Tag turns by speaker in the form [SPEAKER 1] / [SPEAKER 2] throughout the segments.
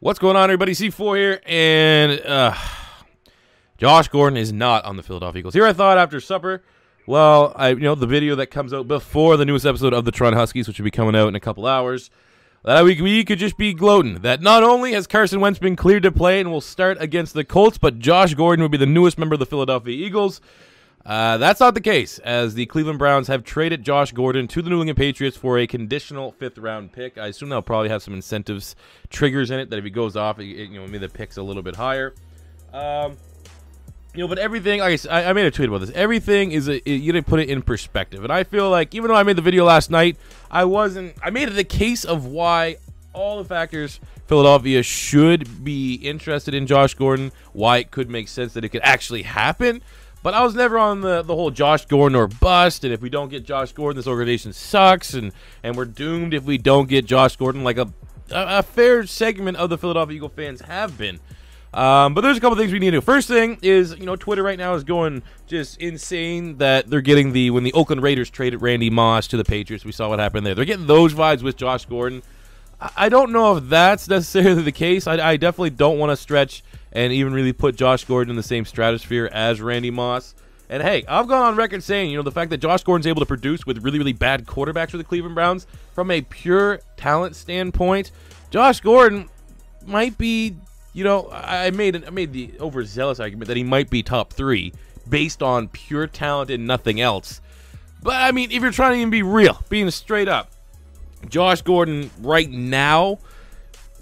[SPEAKER 1] What's going on, everybody? C4 here, and Josh Gordon is not on the Philadelphia Eagles. Here I thought after supper, well, the video that comes out before the newest episode of the Toronto Huskies, which will be coming out in a couple hours, that we could just be gloating that not only has Carson Wentz been cleared to play and will start against the Colts, but Josh Gordon will be the newest member of the Philadelphia Eagles. That's not the case, as the Cleveland Browns have traded Josh Gordon to the England Patriots for a conditional 5th-round pick. I assume they'll probably have some incentives, triggers in it, that if he goes off, maybe the pick's a little bit higher. But everything, I made a tweet about this. Everything is, you didn't put it in perspective. And I feel like, even though I made the video last night, I made it the case of why all the factors Philadelphia should be interested in Josh Gordon, why it could make sense that it could actually happen. But I was never on the whole Josh Gordon or bust, and if we don't get Josh Gordon, this organization sucks, and we're doomed if we don't get Josh Gordon, like a fair segment of the Philadelphia Eagle fans have been. But there's a couple things we need to do. First thing is, Twitter right now is going just insane that they're getting when the Oakland Raiders traded Randy Moss to the Patriots. We saw what happened there. They're getting those vibes with Josh Gordon. I don't know if that's necessarily the case. I definitely don't want to stretch and even really put Josh Gordon in the same stratosphere as Randy Moss. And hey, I've gone on record saying, the fact that Josh Gordon's able to produce with really, really bad quarterbacks for the Cleveland Browns, from a pure talent standpoint, Josh Gordon might be, I made the overzealous argument that he might be top 3 based on pure talent and nothing else. But I mean, if you're trying to even be real, being straight up, Josh Gordon right now,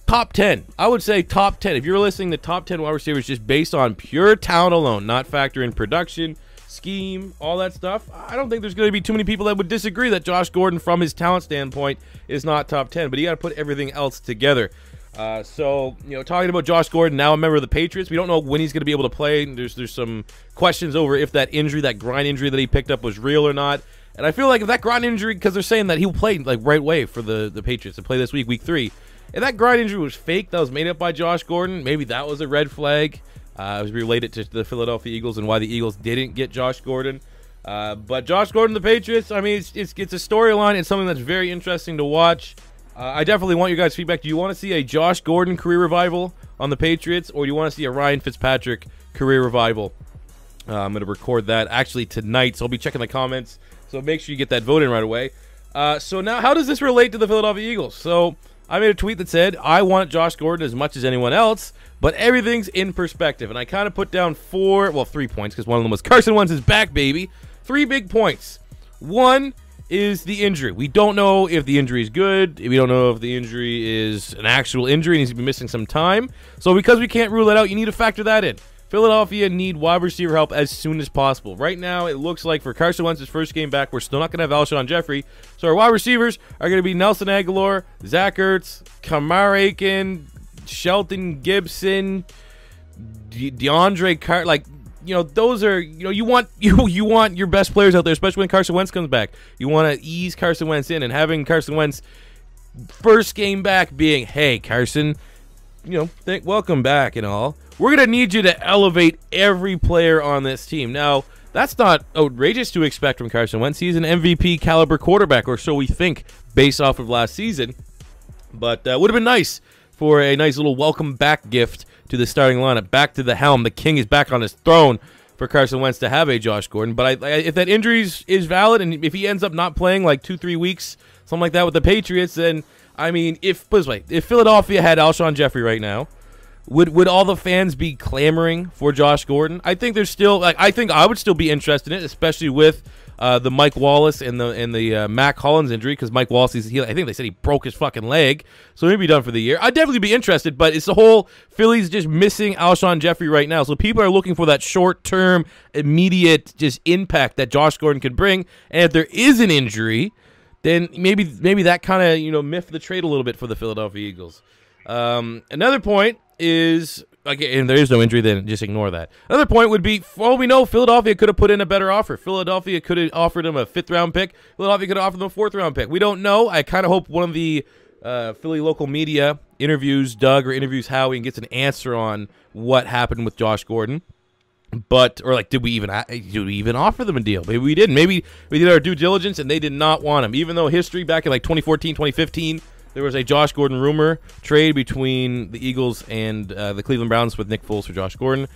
[SPEAKER 1] top 10. I would say top 10. If you're listening to top 10 wide receivers just based on pure talent alone, not factor in production, scheme, all that stuff, I don't think there's going to be too many people that would disagree that Josh Gordon, from his talent standpoint, is not top 10. But you got to put everything else together. Talking about Josh Gordon, now a member of the Patriots, we don't know when he's going to be able to play. There's some questions over if that injury, that groin injury that he picked up, was real or not. And I feel like if that groin injury, because they're saying that he'll play like right away for the Patriots to play this week 3. If that groin injury was fake, that was made up by Josh Gordon, maybe that was a red flag. It was related to the Philadelphia Eagles and why the Eagles didn't get Josh Gordon. But Josh Gordon, the Patriots, I mean, it's a storyline. It's something that's very interesting to watch. I definitely want your guys' feedback. Do you want to see a Josh Gordon career revival on the Patriots, or do you want to see a Ryan Fitzpatrick career revival? I'm going to record that actually tonight, so I'll be checking the comments. So make sure you get that vote in right away. So now, how does this relate to the Philadelphia Eagles? So I made a tweet that said, I want Josh Gordon as much as anyone else, but everything's in perspective. And I kind of put down 3 points, because one of them was Carson Wentz is back, baby. 3 big points. One is the injury. We don't know if the injury is good. We don't know if the injury is an actual injury and he's been missing some time. So because we can't rule that out, you need to factor that in. Philadelphia need wide receiver help as soon as possible. Right now, it looks like for Carson Wentz's first game back, we're still not going to have Alshon Jeffrey. So our wide receivers are going to be Nelson Aguilar, Zach Ertz, Kamar Aiken, Shelton Gibson, DeAndre Carter. Those are, you want your best players out there, especially when Carson Wentz comes back. You want to ease Carson Wentz in, and having Carson Wentz first game back being, hey, Carson, welcome back and all. We're going to need you to elevate every player on this team. Now, that's not outrageous to expect from Carson Wentz. He's an MVP caliber quarterback, or so we think, based off of last season. But would have been nice for a nice little welcome back gift to the starting lineup. Back to the helm. The king is back on his throne for Carson Wentz to have a Josh Gordon. But if that injury is valid, and if he ends up not playing like 2-3 weeks, something like that with the Patriots, then, I mean, if Philadelphia had Alshon Jeffrey right now, would all the fans be clamoring for Josh Gordon? I think there's still, I think I would still be interested in it, especially with the Mike Wallace and the Mac Hollins injury, because Mike Wallace, I think they said he broke his fucking leg, so he'd be done for the year. I'd definitely be interested, but it's the whole Phillies just missing Alshon Jeffrey right now, so people are looking for that short-term, immediate just impact that Josh Gordon could bring, and if there is an injury, then maybe that kind of miffed the trade a little bit for the Philadelphia Eagles. Another point is, again, and there is no injury, then just ignore that. Another point would be, for all we know, Philadelphia could have put in a better offer. Philadelphia could have offered him a 5th-round pick. Philadelphia could have offered him a 4th-round pick. We don't know. I kind of hope one of the Philly local media interviews Doug or interviews Howie and gets an answer on what happened with Josh Gordon. Did we even offer them a deal? Maybe we didn't. Maybe we did our due diligence and they did not want him. Even though history back in 2014, 2015, there was a Josh Gordon rumor trade between the Eagles and the Cleveland Browns with Nick Foles for Josh Gordon.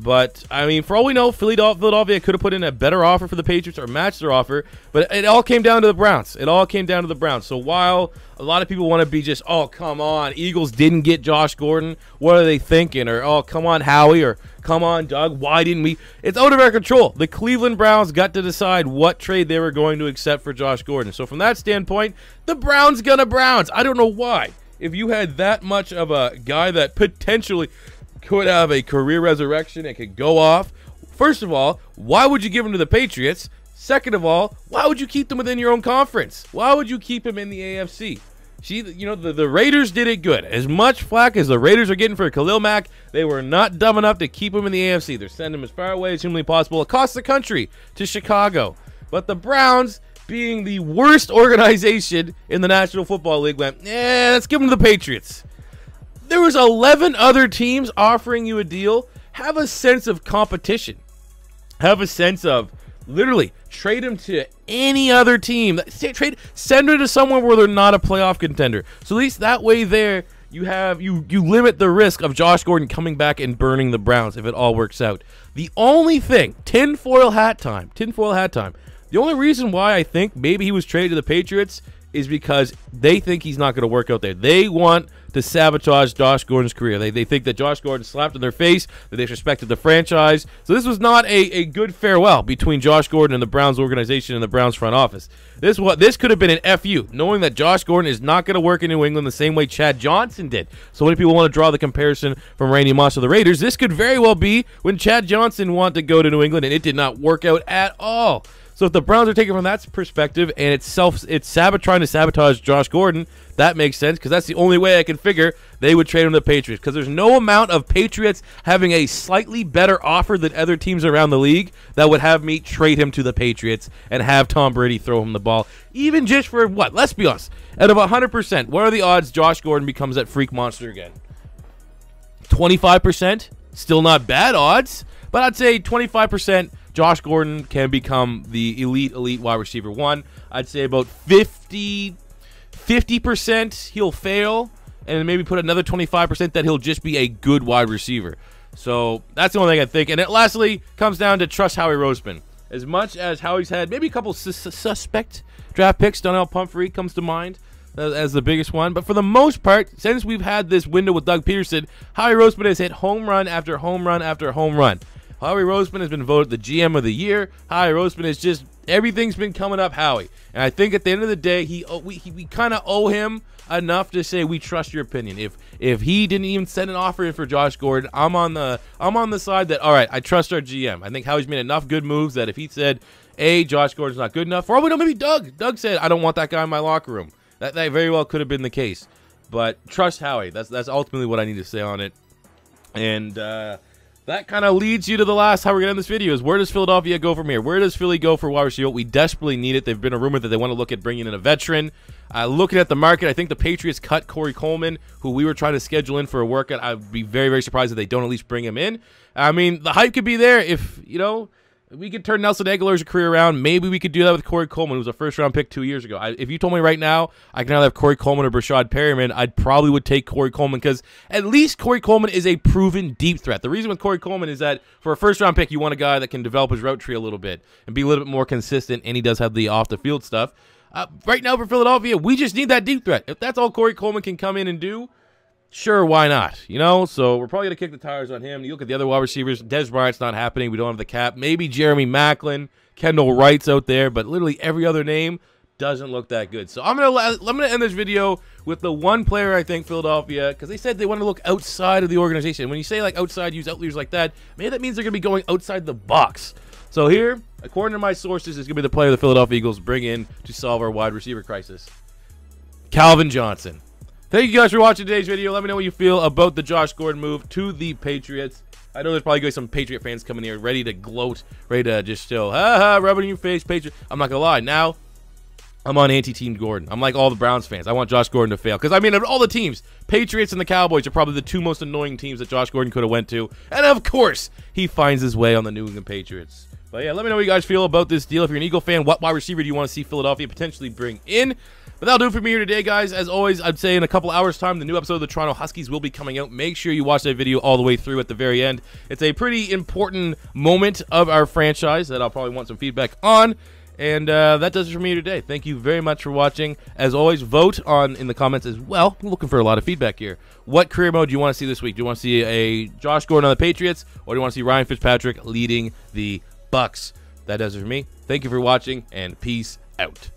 [SPEAKER 1] But, I mean, for all we know, Philadelphia could have put in a better offer for the Patriots or matched their offer, but it all came down to the Browns. It all came down to the Browns. So while a lot of people want to be just, oh, come on, Eagles didn't get Josh Gordon, what are they thinking? Or, oh, come on, Howie, or come on, Doug, why didn't we? It's out of our control. The Cleveland Browns got to decide what trade they were going to accept for Josh Gordon. So from that standpoint, the Browns gonna Browns. I don't know why. If you had that much of a guy that potentially could have a career resurrection and could go off, first of all, why would you give him to the Patriots? Second of all, why would you keep them within your own conference? Why would you keep him in the AFC? The Raiders did it good. As much flack as the Raiders are getting for Khalil Mack, they were not dumb enough to keep him in the AFC. They're sending him as far away as humanly possible across the country to Chicago. But the Browns, being the worst organization in the National Football League, went, let's give them to the Patriots. There was 11 other teams offering you a deal. Have a sense of competition. Have a sense of literally trade him to any other team. Send her to somewhere where they're not a playoff contender. So at least that way there you limit the risk of Josh Gordon coming back and burning the Browns if it all works out. The only thing, tinfoil hat time. The only reason why I think maybe he was traded to the Patriots is because they think he's not going to work out there. They want to sabotage Josh Gordon's career. They think that Josh Gordon slapped in their face, that they disrespected the franchise. So this was not a good farewell between Josh Gordon and the Browns organization and the Browns front office. This could have been an FU, knowing that Josh Gordon is not going to work in New England the same way Chad Johnson did. So many people want to draw the comparison from Randy Moss to the Raiders. This could very well be when Chad Johnson wanted to go to New England and it did not work out at all. So if the Browns are taking from that perspective and it's trying to sabotage Josh Gordon, that makes sense because that's the only way I can figure they would trade him to the Patriots, because there's no amount of Patriots having a slightly better offer than other teams around the league that would have me trade him to the Patriots and have Tom Brady throw him the ball. Even just for what? Let's be honest. Out of 100%, what are the odds Josh Gordon becomes that freak monster again? 25%? Still not bad odds, but I'd say 25%. Josh Gordon can become the elite wide receiver one. I'd say about 50% he'll fail, and maybe put another 25% that he'll just be a good wide receiver. So that's the only thing I think. And it lastly comes down to trust Howie Roseman. As much as Howie's had maybe a couple suspect draft picks, Donnell Pumphrey comes to mind as the biggest one. But for the most part, since we've had this window with Doug Peterson, Howie Roseman has hit home run after home run after home run. Howie Roseman has been voted the GM of the year. Howie Roseman is just, everything's been coming up Howie. And I think at the end of the day, we kind of owe him enough to say we trust your opinion. If he didn't even send an offer in for Josh Gordon, I'm on the side that, all right, I trust our GM. I think Howie's made enough good moves that if he said, Josh Gordon's not good enough, for all we know, maybe Doug said, I don't want that guy in my locker room. That very well could have been the case. But trust Howie. That's ultimately what I need to say on it. And that kind of leads you to the last, how we're going to end this video, is where does Philadelphia go from here? Where does Philly go for wide receiver? We desperately need it. They've been a rumor that they want to look at bringing in a veteran. Looking at the market, I think the Patriots cut Corey Coleman, who we were trying to schedule in for a workout. I'd be very, very surprised if they don't at least bring him in. I mean, the hype could be there if, we could turn Nelson Aguilar's career around. Maybe we could do that with Corey Coleman, who was a first-round pick 2 years ago. If you told me right now I can either have Corey Coleman or Brashad Perryman, I probably would take Corey Coleman because at least Corey Coleman is a proven deep threat. The reason with Corey Coleman is that for a first-round pick, you want a guy that can develop his route tree a little bit and be a little bit more consistent, and he does have the off-the-field stuff. Right now for Philadelphia, we just need that deep threat. If that's all Corey Coleman can come in and do, sure, why not? So we're probably going to kick the tires on him. You look at the other wide receivers. Des Bryant's not happening. We don't have the cap. Maybe Jeremy Maclin, Kendall Wright's out there, but literally every other name doesn't look that good. So I'm gonna end this video with the one player I think Philadelphia, because they said they want to look outside of the organization. When you say like outside, use outliers like that, maybe that means they're going to be going outside the box. So here, according to my sources, is going to be the player the Philadelphia Eagles bring in to solve our wide receiver crisis. Calvin Johnson. Thank you guys for watching today's video. Let me know what you feel about the Josh Gordon move to the Patriots. I know there's probably going to be some Patriot fans coming here ready to gloat, ready to just still, rub it in your face, Patriot. I'm not going to lie. Now, I'm on anti-team Gordon. I'm like all the Browns fans. I want Josh Gordon to fail. Because, I mean, of all the teams, Patriots and the Cowboys are probably the two most annoying teams that Josh Gordon could have went to. And, of course, he finds his way on the New England Patriots. But yeah, let me know what you guys feel about this deal. If you're an Eagle fan, what wide receiver do you want to see Philadelphia potentially bring in? But that'll do it for me here today, guys. As always, I'd say in a couple hours' time, the new episode of the Toronto Huskies will be coming out. Make sure you watch that video all the way through at the very end. It's a pretty important moment of our franchise that I'll probably want some feedback on. And that does it for me today. Thank you very much for watching. As always, vote in the comments as well. I'm looking for a lot of feedback here. What career mode do you want to see this week? Do you want to see a Josh Gordon on the Patriots, or do you want to see Ryan Fitzpatrick leading the Bucks? That does it for me. Thank you for watching, and peace out.